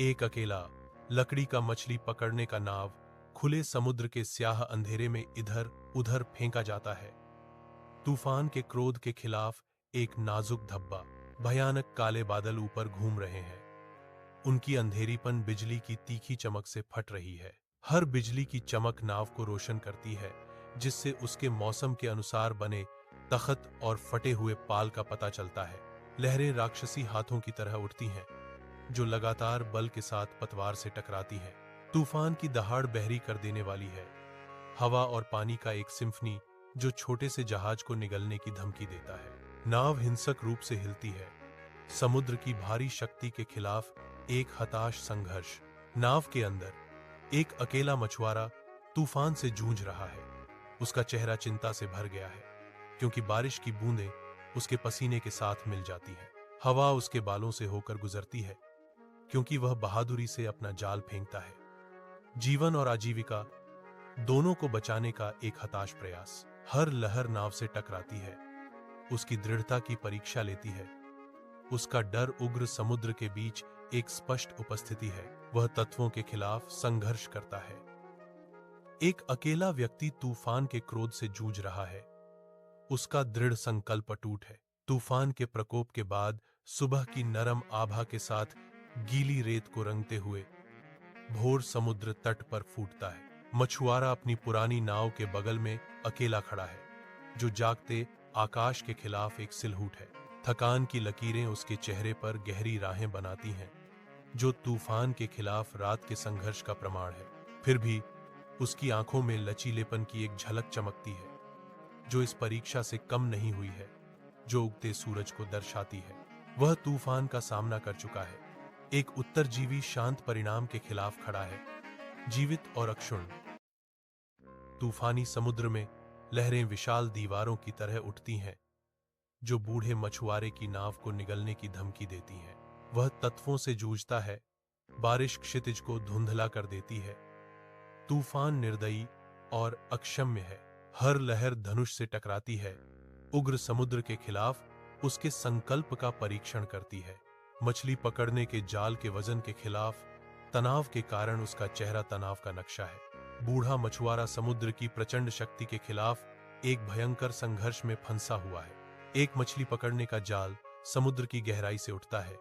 एक अकेला लकड़ी का मछली पकड़ने का नाव खुले समुद्र के स्याह अंधेरे में इधर उधर फेंका जाता है। तूफान के क्रोध के खिलाफ एक नाजुक धब्बा, भयानक काले बादल ऊपर घूम रहे हैं। उनकी अंधेरीपन बिजली की तीखी चमक से फट रही है। हर बिजली की चमक नाव को रोशन करती है, जिससे उसके मौसम के अनुसार बने तख्त और फटे हुए पाल का पता चलता है। लहरें राक्षसी हाथों की तरह उठती हैं, जो लगातार बल के साथ पतवार से टकराती हैं। तूफान की दहाड़ बहरी कर देने वाली है। हवा और पानी का एक सिम्फनी जो छोटे से जहाज को निगलने की धमकी देता है। नाव हिंसक रूप से हिलती है, समुद्र की भारी शक्ति के खिलाफ एक हताश संघर्ष। नाव के अंदर एक अकेला मछुआरा तूफान से जूझ रहा है। उसका चेहरा चिंता से भर गया है, क्योंकि बारिश की बूंदें उसके पसीने के साथ मिल जाती हैं। हवा उसके बालों से होकर गुजरती है, क्योंकि वह बहादुरी से अपना जाल फेंकता है। जीवन और आजीविका दोनों को बचाने का एक हताश प्रयास। हर लहर नाव से टकराती है, उसकी दृढ़ता की परीक्षा लेती है। उसका डर उग्र समुद्र के बीच एक स्पष्ट उपस्थिति है। वह तत्वों के खिलाफ संघर्ष करता है। एक अकेला व्यक्ति तूफान के क्रोध से जूझ रहा है। उसका दृढ़ संकल्प अटूट है। तूफान के प्रकोप के बाद सुबह की नरम आभा के साथ गीली रेत को रंगते हुए भोर समुद्र तट पर फूटता है। मछुआरा अपनी पुरानी नाव के बगल में अकेला खड़ा है, जो जागते आकाश के खिलाफ एक सिलहूट है। थकान की लकीरें उसके चेहरे पर गहरी राहें बनाती हैं, जो तूफान के खिलाफ रात के संघर्ष का प्रमाण है। फिर भी उसकी आंखों में लचीलेपन की एक झलक चमकती है, जो इस परीक्षा से कम नहीं हुई है, जो उगते सूरज को दर्शाती है। वह तूफान का सामना कर चुका है, एक उत्तरजीवी शांत परिणाम के खिलाफ खड़ा है, जीवित और अक्षुण्ण। तूफानी समुद्र में लहरें विशाल दीवारों की तरह उठती हैं, जो बूढ़े मछुआरे की नाव को निगलने की धमकी देती हैं। वह तत्वों से जूझता है, बारिश क्षितिज को धुंधला कर देती है। तूफान निर्दयी और अक्षम्य है, हर लहर धनुष से टकराती है, उग्र समुद्र के खिलाफ उसके संकल्प का परीक्षण करती है। मछली पकड़ने के जाल के वजन के खिलाफ तनाव के कारण उसका चेहरा तनाव का नक्शा है। बूढ़ा मछुआरा समुद्र की प्रचंड शक्ति के खिलाफ एक भयंकर संघर्ष में फंसा हुआ है। एक मछली पकड़ने का जाल समुद्र की गहराई से उठता है,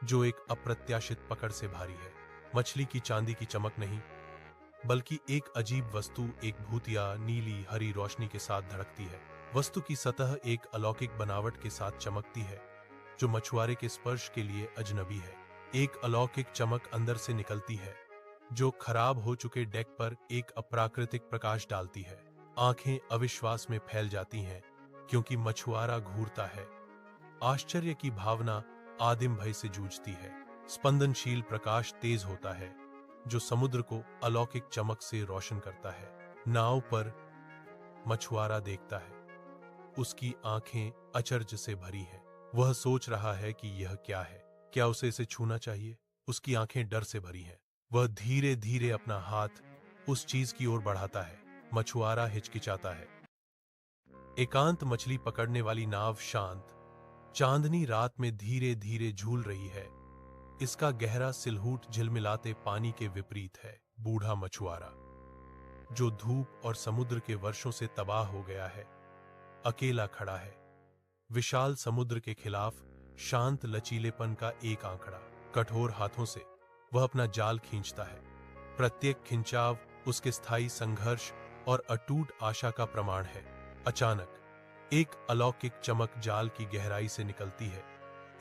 जो एक अप्रत्याशित पकड़ से भारी है। मछली की चांदी की चमक नहीं, बल्कि एक अजीब वस्तु एक भूतिया नीली हरी रोशनी के साथ धड़कती है। वस्तु की सतह एक अलौकिक बनावट के साथ चमकती है, जो मछुआरे के स्पर्श के लिए अजनबी है। एक अलौकिक चमक अंदर से निकलती है, जो खराब हो चुके डेक पर एक अप्राकृतिक प्रकाश डालती है। आंखें अविश्वास में फैल जाती हैं, क्योंकि मछुआरा घूरता है। आश्चर्य की भावना आदिम भय से जूझती है। स्पंदनशील प्रकाश तेज होता है, जो समुद्र को अलौकिक चमक से रोशन करता है। नाव पर मछुआरा देखता है, उसकी आंखें अचरज से भरी हैं। वह सोच रहा है कि यह क्या है, क्या उसे इसे छूना चाहिए। उसकी आंखें डर से भरी हैं। वह धीरे धीरे अपना हाथ उस चीज की ओर बढ़ाता है। मछुआरा हिचकिचाता है। एकांत मछली पकड़ने वाली नाव शांत चांदनी रात में धीरे धीरे झूल रही है। इसका गहरा सिलहूट झिलमिलाते पानी के विपरीत है। बूढ़ा मछुआरा, जो धूप और समुद्र के वर्षों से तबाह हो गया है, अकेला खड़ा है। विशाल समुद्र के खिलाफ शांत लचीलेपन का एक आंकड़ा। कठोर हाथों से वह अपना जाल खींचता है। प्रत्येक खिंचाव उसके स्थायी संघर्ष और अटूट आशा का प्रमाण है। अचानक एक अलौकिक चमक जाल की गहराई से निकलती है।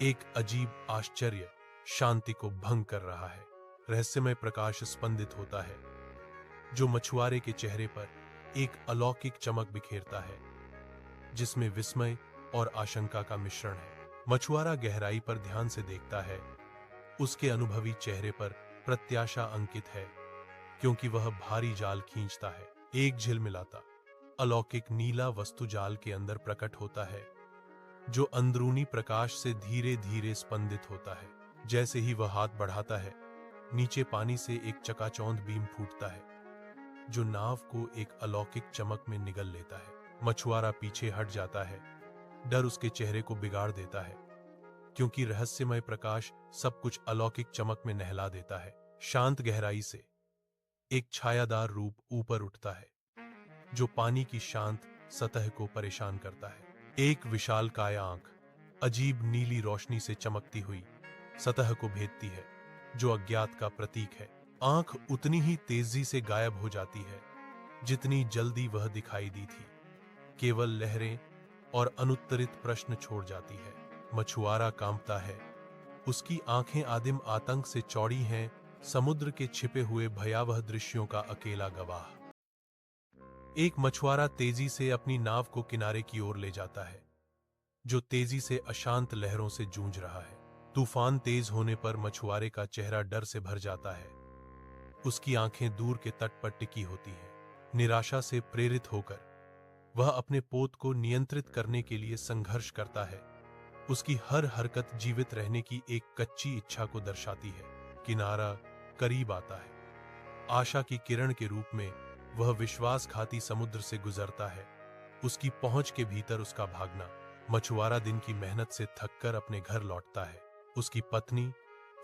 एक अजीब आश्चर्य शांति को भंग कर रहा है। रहस्यमय प्रकाश स्पंदित होता है, जो मछुआरे के चेहरे पर एक अलौकिक चमक बिखेरता है, जिसमें विस्मय और आशंका का मिश्रण है। मछुआरा गहराई पर ध्यान से देखता है। उसके अनुभवी चेहरे पर प्रत्याशा अंकित है, क्योंकि वह भारी जाल खींचता है। एक झिलमिलाता अलौकिक नीला वस्तु जाल के अंदर प्रकट होता है, जो अंदरूनी प्रकाश से धीरे धीरे स्पंदित होता है। जैसे ही वह हाथ बढ़ाता है, नीचे पानी से एक चकाचौंध बीम फूटता है, जो नाव को एक अलौकिक चमक में निगल लेता है। मछुआरा पीछे हट जाता है। डर उसके चेहरे को बिगाड़ देता है, क्योंकि रहस्यमय प्रकाश सब कुछ अलौकिक चमक में नहला देता है। शांत गहराई से एक छायादार रूप ऊपर उठता है जो पानी की शांत सतह को परेशान करता है। एक विशालकाय आंख अजीब नीली रोशनी से चमकती हुई सतह को भेदती है जो अज्ञात का प्रतीक है। आंख उतनी ही तेजी से गायब हो जाती है जितनी जल्दी वह दिखाई दी थी, केवल लहरें और अनुत्तरित प्रश्न छोड़ जाती है। मछुआरा कांपता है, उसकी आंखें आदिम आतंक से चौड़ी हैं, समुद्र के छिपे हुए भयावह दृश्यों का अकेला गवाह। एक मछुआरा तेजी से अपनी नाव को किनारे की ओर ले जाता है, जो तेजी से अशांत लहरों से जूझ रहा है। तूफान तेज होने पर मछुआरे का चेहरा डर से भर जाता है। उसकी आंखें दूर के तट पर टिकी होती हैं। निराशा से प्रेरित होकर वह अपने पोत को नियंत्रित करने के लिए संघर्ष करता है। उसकी हर हरकत जीवित रहने की एक कच्ची इच्छा को दर्शाती है। किनारा करीब आता है। आशा की किरण के रूप में वह विश्वासघाती समुद्र से गुजरता है। उसकी पहुंच के भीतर उसका भागना। मछुआरा दिन की मेहनत से थककर अपने घर लौटता है। उसकी पत्नी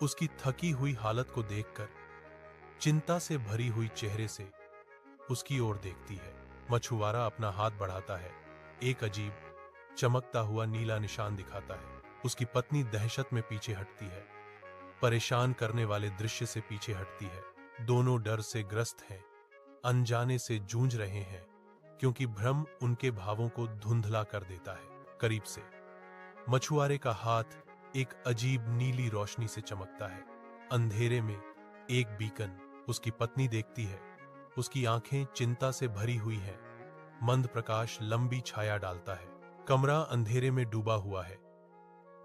उसकी थकी हुई हालत को देखकर चिंता से भरी हुई चेहरे से उसकी ओर देखती है। मछुआरा अपना हाथ बढ़ाता है, एक अजीब चमकता हुआ नीला निशान दिखाता है। उसकी पत्नी दहशत में पीछे हटती है, परेशान करने वाले दृश्य से पीछे हटती है। दोनों डर से ग्रस्त हैं, अनजाने से जूझ रहे हैं, क्योंकि भ्रम उनके भावों को धुंधला कर देता है। करीब से मछुआरे का हाथ एक अजीब नीली रोशनी से चमकता है। अंधेरे में एक बीकन। उसकी पत्नी देखती है, उसकी आंखें चिंता से भरी हुई हैं। मंद प्रकाश लंबी छाया डालता है। कमरा अंधेरे में डूबा हुआ है।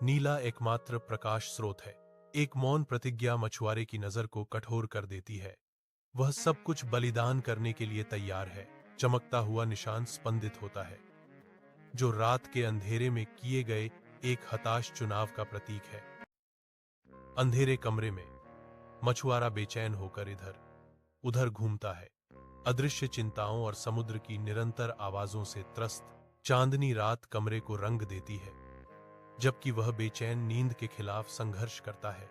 नीला एकमात्र प्रकाश स्रोत है। एक मौन प्रतिज्ञा मछुआरे की नजर को कठोर कर देती है। वह सब कुछ बलिदान करने के लिए तैयार है। चमकता हुआ निशान स्पंदित होता है, जो रात के अंधेरे में किए गए एक हताश चुनाव का प्रतीक है। अंधेरे कमरे में मछुआरा बेचैन होकर इधर उधर घूमता है, अदृश्य चिंताओं और समुद्र की निरंतर आवाजों से त्रस्त। चांदनी रात कमरे को रंग देती है, जबकि वह बेचैन नींद के खिलाफ संघर्ष करता है।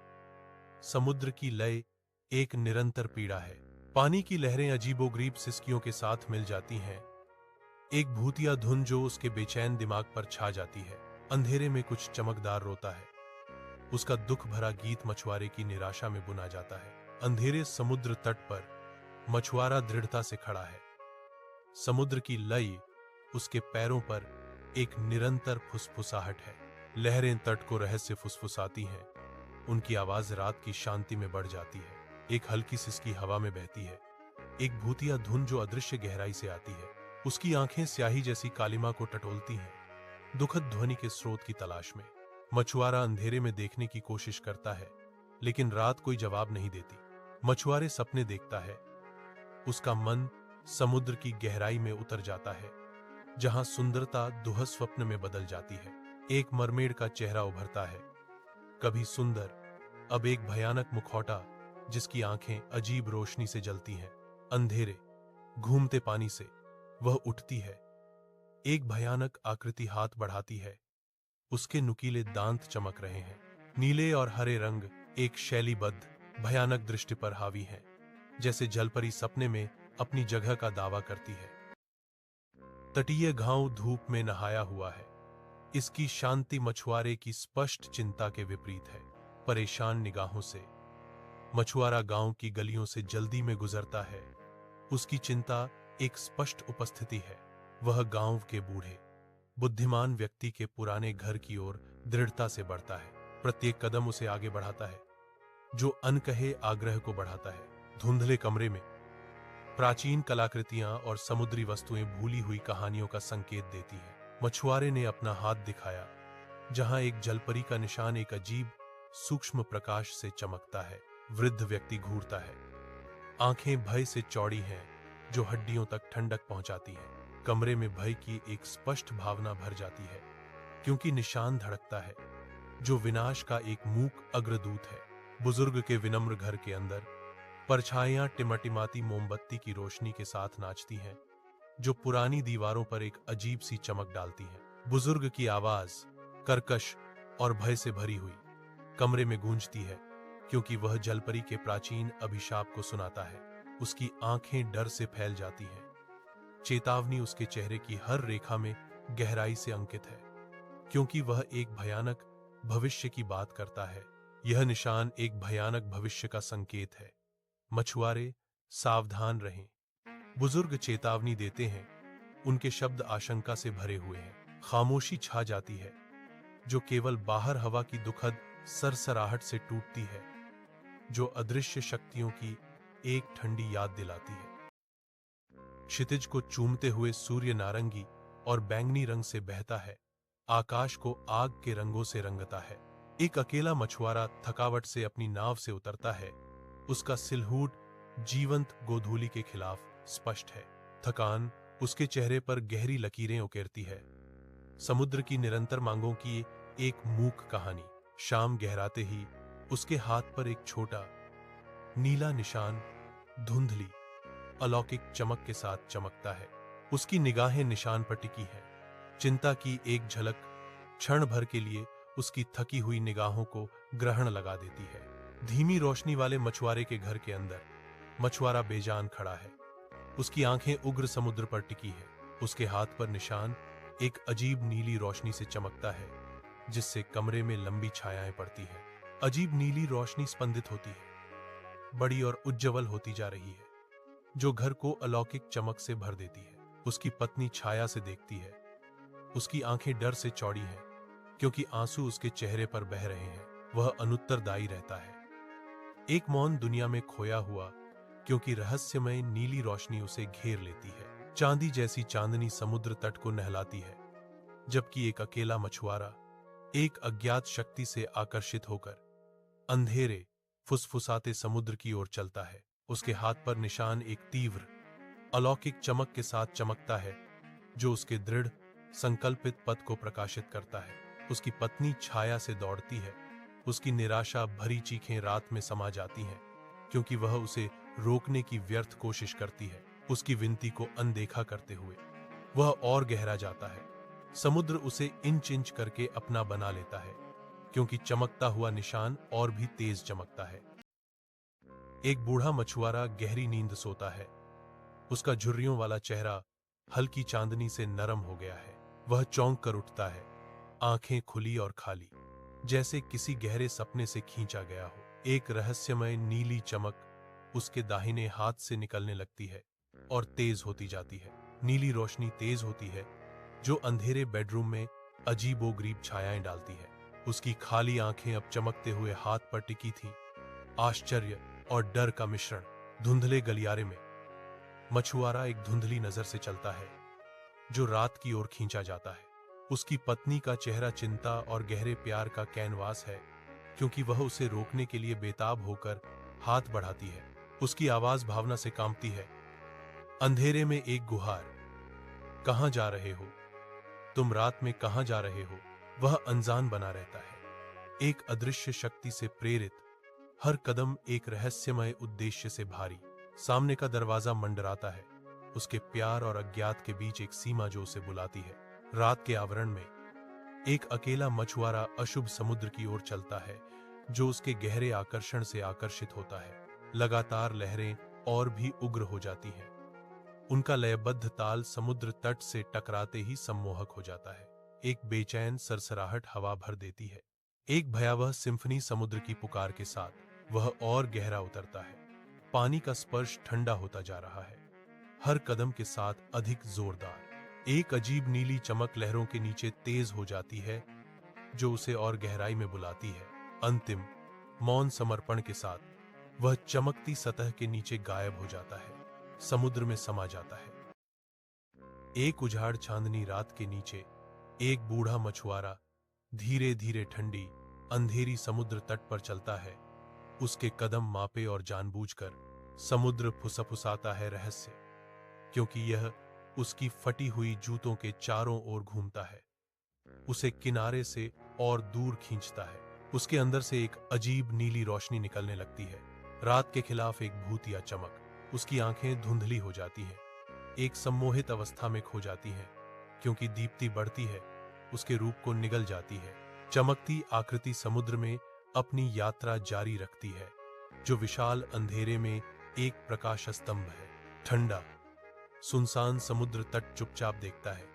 समुद्र की लय एक निरंतर पीड़ा है। पानी की लहरें अजीबोगरीब सिसकियों के साथ मिल जाती हैं, एक भूतिया धुन जो उसके बेचैन दिमाग पर छा जाती है। अंधेरे में कुछ चमकदार रोता है। उसका दुख भरा गीत मछुआरे की निराशा में बुना जाता है। अंधेरे समुद्र तट पर मछुआरा दृढ़ता से खड़ा है। समुद्र की लय उसके पैरों पर एक निरंतर फुसफुसाहट है। लहरें तट को रहस्य फुसफुसाती हैं, उनकी आवाज रात की शांति में बढ़ जाती है। एक हल्की सिसकी हवा में बहती है, एक भूतिया धुन जो अदृश्य गहराई से आती है। उसकी आंखें स्याही जैसी कालिमा को टटोलती हैं, दुखद ध्वनि के स्रोत की तलाश में। मछुआरा अंधेरे में देखने की कोशिश करता है, लेकिन रात कोई जवाब नहीं देती। मछुआरे सपने देखता है। उसका मन समुद्र की गहराई में उतर जाता है, जहां सुंदरता दुह स्वप्न में बदल जाती है। एक मरमेड का चेहरा उभरता है, कभी सुंदर, अब एक भयानक मुखौटा जिसकी आंखें अजीब रोशनी से जलती हैं। अंधेरे घूमते पानी से वह उठती है, एक भयानक आकृति हाथ बढ़ाती है। उसके नुकीले दांत चमक रहे हैं। नीले और हरे रंग एक शैलीबद्ध भयानक दृष्टि पर हावी हैं, जैसे जलपरी सपने में अपनी जगह का दावा करती है। तटीय घाव धूप में नहाया हुआ है। इसकी शांति मछुआरे की स्पष्ट चिंता के विपरीत है। परेशान निगाहों से मछुआरा गांव की गलियों से जल्दी में गुजरता है। उसकी चिंता एक स्पष्ट उपस्थिति है। वह गांव के बूढ़े बुद्धिमान व्यक्ति के पुराने घर की ओर दृढ़ता से बढ़ता है। प्रत्येक कदम उसे आगे बढ़ाता है, जो अनकहे आग्रह को बढ़ाता है। धुंधले कमरे में प्राचीन कलाकृतियां और समुद्री वस्तुएं भूली हुई कहानियों का संकेत देती हैं। मछुआरे ने अपना हाथ दिखाया, जहां एक जलपरी का निशान एक अजीब सूक्ष्म प्रकाश से चमकता है। वृद्ध व्यक्ति घूरता है, आंखें भय से चौड़ी हैं, जो हड्डियों तक ठंडक पहुंचाती हैं। कमरे में भय की एक स्पष्ट भावना भर जाती है, क्योंकि निशान धड़कता है, जो विनाश का एक मूक अग्रदूत है। बुजुर्ग के विनम्र घर के अंदर परछाइयां टिमटिमाती मोमबत्ती की रोशनी के साथ नाचती हैं, जो पुरानी दीवारों पर एक अजीब सी चमक डालती है। बुजुर्ग की आवाज कर्कश और भय से भरी हुई कमरे में गूंजती है, क्योंकि वह जलपरी के प्राचीन अभिशाप को सुनाता है। उसकी आंखें डर से फैल जाती हैं। चेतावनी उसके चेहरे की हर रेखा में गहराई से अंकित है, क्योंकि वह एक भयानक भविष्य की बात करता है। यह निशान एक भयानक भविष्य का संकेत है। मछुआरे, सावधान रहें। बुजुर्ग चेतावनी देते हैं। उनके शब्द आशंका से भरे हुए हैं। खामोशी छा जाती है, जो केवल बाहर हवा की दुखद सरसराहट से टूटती है, जो अदृश्य शक्तियों की एक ठंडी याद दिलाती है। क्षितिज को चूमते हुए सूर्य नारंगी और बैंगनी रंग से बहता है, आकाश को आग के रंगों से रंगता है। एक अकेला मछुआरा थकावट से अपनी नाव से उतरता है। उसका सिलहूट जीवंत गोधूली के खिलाफ स्पष्ट है। थकान उसके चेहरे पर गहरी लकीरें उकेरती है। समुद्र की निरंतर मांगों की एक मूक कहानी। शाम गहराते ही उसके हाथ पर एक छोटा नीला निशान धुंधली अलौकिक चमक के साथ चमकता है। उसकी निगाहें निशान पर टिकी हैं। चिंता की एक झलक क्षण भर के लिए उसकी थकी हुई निगाहों को ग्रहण लगा देती है। धीमी रोशनी वाले मछुआरे के घर के अंदर मछुआरा बेजान खड़ा है। उसकी आंखें उग्र समुद्र पर टिकी है। उसके हाथ पर निशान एक अजीब नीली रोशनी से चमकता है, जिससे कमरे में लंबी छायाएं पड़ती है। अजीब नीली रोशनी स्पंदित होती है, बड़ी और उज्ज्वल होती जा रही है, जो घर को अलौकिक चमक से भर देती है। उसकी पत्नी छाया से देखती है। उसकी आंखें डर से चौड़ी हैं, क्योंकि आंसू उसके चेहरे पर बह रहे हैं। वह अनुत्तरदायी रहता है, एक मौन दुनिया में खोया हुआ, क्योंकि रहस्यमय नीली रोशनी उसे घेर लेती है। चांदी जैसी चांदनी समुद्र तट को नहलाती है, जबकि एक अकेला मछुआरा एक अज्ञात शक्ति से आकर्षित होकर अंधेरे फुसफुसाते समुद्र की ओर चलता है। उसके हाथ पर निशान एक तीव्र अलौकिक चमक के साथ चमकता है, जो उसके दृढ़ संकल्पित पथ को प्रकाशित करता है। उसकी पत्नी छाया से दौड़ती है। उसकी निराशा भरी चीखें रात में समा जाती हैं, क्योंकि वह उसे रोकने की व्यर्थ कोशिश करती है। उसकी विनती को अनदेखा करते हुए वह और गहरा जाता है। समुद्र उसे इंच इंच करके अपना बना लेता है, क्योंकि चमकता हुआ निशान और भी तेज चमकता है। एक बूढ़ा मछुआरा गहरी नींद सोता है। उसका झुर्रियों वाला चेहरा हल्की चांदनी से नरम हो गया है। वह चौंक कर उठता है, आंखें खुली और खाली, जैसे किसी गहरे सपने से खींचा गया हो। एक रहस्यमय नीली चमक उसके दाहिने हाथ से निकलने लगती है और तेज होती जाती है। नीली रोशनी तेज होती है, जो अंधेरे बेडरूम में अजीबोगरीब छायाएं डालती है। उसकी खाली आंखें अब चमकते हुए हाथ पर टिकी थीं। आश्चर्य और डर का मिश्रण। धुंधले गलियारे में मछुआरा एक धुंधली नजर से चलता है, जो रात की ओर खींचा जाता है। उसकी पत्नी का चेहरा चिंता और गहरे प्यार का कैनवास है, क्योंकि वह उसे रोकने के लिए बेताब होकर हाथ बढ़ाती है। उसकी आवाज भावना से कांपती है। अंधेरे में एक गुहार, कहां जा रहे हो तुम, रात में कहां जा रहे हो। वह अनजान बना रहता है, एक अदृश्य शक्ति से प्रेरित, हर कदम एक रहस्यमय उद्देश्य से भारी। सामने का दरवाजा मंडराता है, उसके प्यार और अज्ञात के बीच एक सीमा जो उसे बुलाती है। रात के आवरण में एक अकेला मछुआरा अशुभ समुद्र की ओर चलता है, जो उसके गहरे आकर्षण से आकर्षित होता है। लगातार लहरें और भी उग्र हो जाती हैं। उनका लयबद्ध ताल समुद्र तट से टकराते ही सम्मोहक हो जाता है। एक बेचैन सरसराहट हवा भर देती है। एक भयावह सिम्फनी समुद्र की पुकार के साथ वह और गहरा उतरता है। पानी का स्पर्श ठंडा होता जा रहा है, हर कदम के साथ अधिक जोरदार। एक अजीब नीली चमक लहरों के नीचे तेज हो जाती है, जो उसे और गहराई में बुलाती है। अंतिम मौन समर्पण के साथ वह चमकती सतह के नीचे गायब हो जाता है, समुद्र में समा जाता है। एक उजाड़ चांदनी रात के नीचे एक बूढ़ा मछुआरा धीरे धीरे ठंडी अंधेरी समुद्र तट पर चलता है। उसके कदम मापे और जानबूझकर समुद्र फुसफुसाता है रहस्य, क्योंकि यह उसकी फटी हुई जूतों के चारों ओर घूमता है, उसे किनारे से और दूर खींचता है। उसके अंदर से एक अजीब नीली रोशनी निकलने लगती है, रात के खिलाफ एक भूतिया चमक। उसकी आंखें धुंधली हो जाती हैं, एक सम्मोहित अवस्था में खो जाती हैं, क्योंकि दीप्ति बढ़ती है, उसके रूप को निगल जाती है। चमकती आकृति समुद्र में अपनी यात्रा जारी रखती है, जो विशाल अंधेरे में एक प्रकाश स्तंभ है। ठंडा सुनसान समुद्र तट चुपचाप देखता है,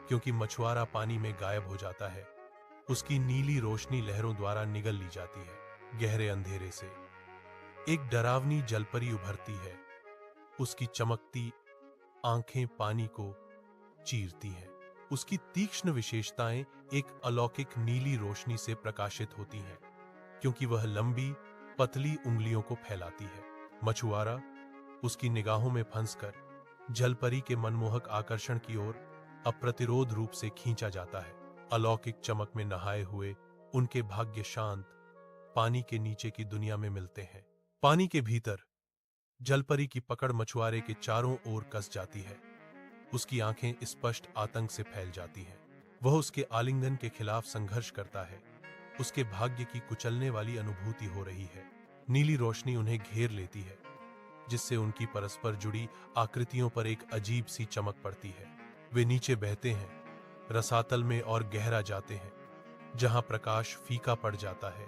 क्योंकि मछुआरा पानी में गायब हो जाता है। उसकी नीली रोशनी लहरों द्वारा निगल ली जाती है। गहरे अंधेरे से एक डरावनी जलपरी उभरती है। उसकी चमकती आंखें पानी को चीरती हैं। उसकी तीक्ष्ण विशेषताएं एक अलौकिक नीली रोशनी से प्रकाशित होती हैं, क्योंकि वह लंबी पतली उंगलियों को फैलाती है। मछुआरा उसकी निगाहों में फंसकर जलपरी के मनमोहक आकर्षण की ओर अप्रतिरोध रूप से खींचा जाता है। अलौकिक चमक में नहाए हुए उनके भाग्य शांत पानी के नीचे की दुनिया में मिलते हैं। पानी के भीतर जलपरी की पकड़ मछुआरे के चारों ओर कस जाती है। उसकी आंखें स्पष्ट आतंक से फैल जाती हैं। वह उसके आलिंगन के खिलाफ संघर्ष करता है। उसके भाग्य की कुचलने वाली अनुभूति हो रही है। नीली रोशनी उन्हें घेर लेती है, जिससे उनकी परस्पर जुड़ी आकृतियों पर एक अजीब सी चमक पड़ती है। वे नीचे बहते हैं, रसातल में और गहरा जाते हैं, जहां प्रकाश फीका पड़ जाता है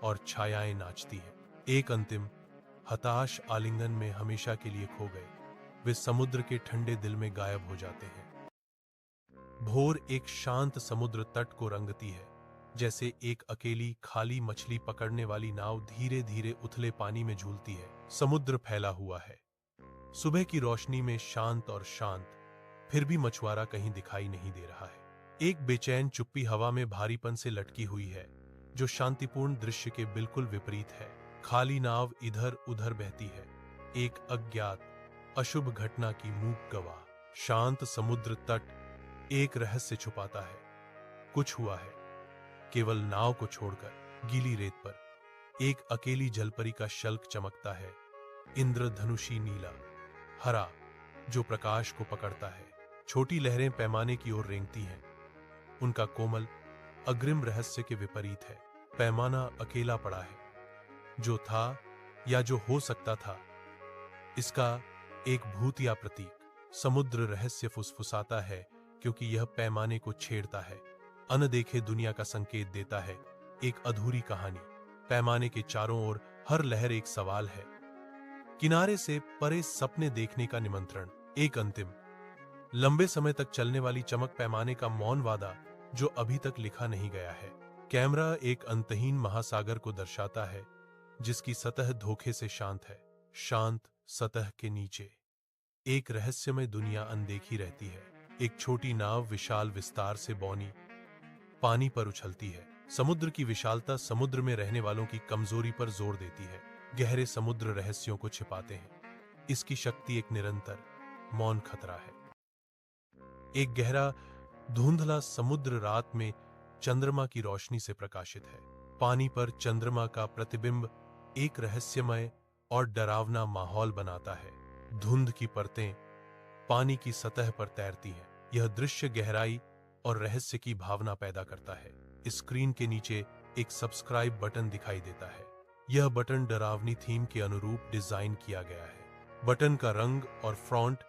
और छायाएं नाचती हैं। एक अंतिम हताश आलिंगन में हमेशा के लिए खो गए, वे समुद्र के ठंडे दिल में गायब हो जाते हैं। भोर एक शांत समुद्र तट को रंगती है, जैसे एक अकेली खाली मछली पकड़ने वाली नाव धीरे धीरे उथले पानी में झूलती है। समुद्र फैला हुआ है, सुबह की रोशनी में शांत और शांत, फिर भी मछुआरा कहीं दिखाई नहीं दे रहा है। एक बेचैन चुप्पी हवा में भारीपन से लटकी हुई है, जो शांतिपूर्ण दृश्य के बिल्कुल विपरीत है। खाली नाव इधर उधर बहती है, एक अज्ञात अशुभ घटना की मूक गवाह। शांत समुद्र तट एक रहस्य छुपाता है। कुछ हुआ है, केवल नाव को छोड़कर गीली रेत पर एक अकेली जलपरी का शल्क चमकता है, इंद्रधनुषी नीला हरा, जो प्रकाश को पकड़ता है। छोटी लहरें पैमाने की ओर रेंगती हैं। उनका कोमल अग्रिम रहस्य के विपरीत है। पैमाना अकेला पड़ा है, जो था या जो हो सकता था, इसका एक भूत या प्रतीक। समुद्र रहस्य फुसफुसाता है, क्योंकि यह पैमाने को छेड़ता है, अनदेखे दुनिया का संकेत देता है। एक अधूरी कहानी। पैमाने के चारों ओर हर लहर एक सवाल है, किनारे से परे सपने देखने का निमंत्रण। एक अंतिम लंबे समय तक चलने वाली चमक, पैमाने का मौन वादा जो अभी तक लिखा नहीं गया है। कैमरा एक अंतहीन महासागर को दर्शाता है, जिसकी सतह धोखे से शांत है। शांत सतह के नीचे एक रहस्यमय दुनिया अनदेखी रहती है। एक छोटी नाव विशाल विस्तार से बौनी पानी पर उछलती है। समुद्र की विशालता समुद्र में रहने वालों की कमजोरी पर जोर देती है। गहरे समुद्र रहस्यों को छिपाते हैं। इसकी शक्ति एक निरंतर मौन खतरा है। एक गहरा धुंधला समुद्र रात में चंद्रमा की रोशनी से प्रकाशित है। पानी पर चंद्रमा का प्रतिबिंब एक रहस्यमय और डरावना माहौल बनाता है। धुंध की परतें पानी की सतह पर तैरती हैं। यह दृश्य गहराई और रहस्य की भावना पैदा करता है। स्क्रीन के नीचे एक सब्सक्राइब बटन दिखाई देता है। यह बटन डरावनी थीम के अनुरूप डिजाइन किया गया है। बटन का रंग और फ्रंट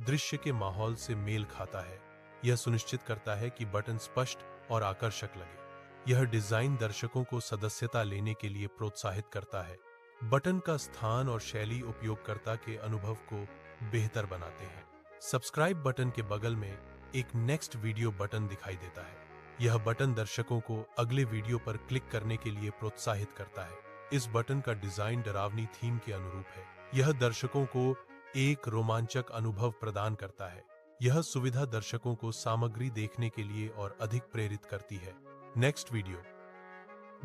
दृश्य के माहौल से मेल खाता है। यह सुनिश्चित करता है कि बटन स्पष्ट और आकर्षक लगे। यह डिजाइन दर्शकों को सदस्यता लेने के लिए प्रोत्साहित करता है। बटन का स्थान और शैली उपयोगकर्ता के अनुभव को बेहतर बनाते हैं। सब्सक्राइब बटन के बगल में एक नेक्स्ट वीडियो बटन दिखाई देता है। यह बटन दर्शकों को अगले वीडियो पर क्लिक करने के लिए प्रोत्साहित करता है। इस बटन का डिजाइन डरावनी थीम के अनुरूप है। यह दर्शकों को एक रोमांचक अनुभव प्रदान करता है। यह सुविधा दर्शकों को सामग्री देखने के लिए और अधिक प्रेरित करती है। नेक्स्ट वीडियो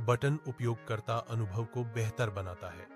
बटन उपयोगकर्ता अनुभव को बेहतर बनाता है।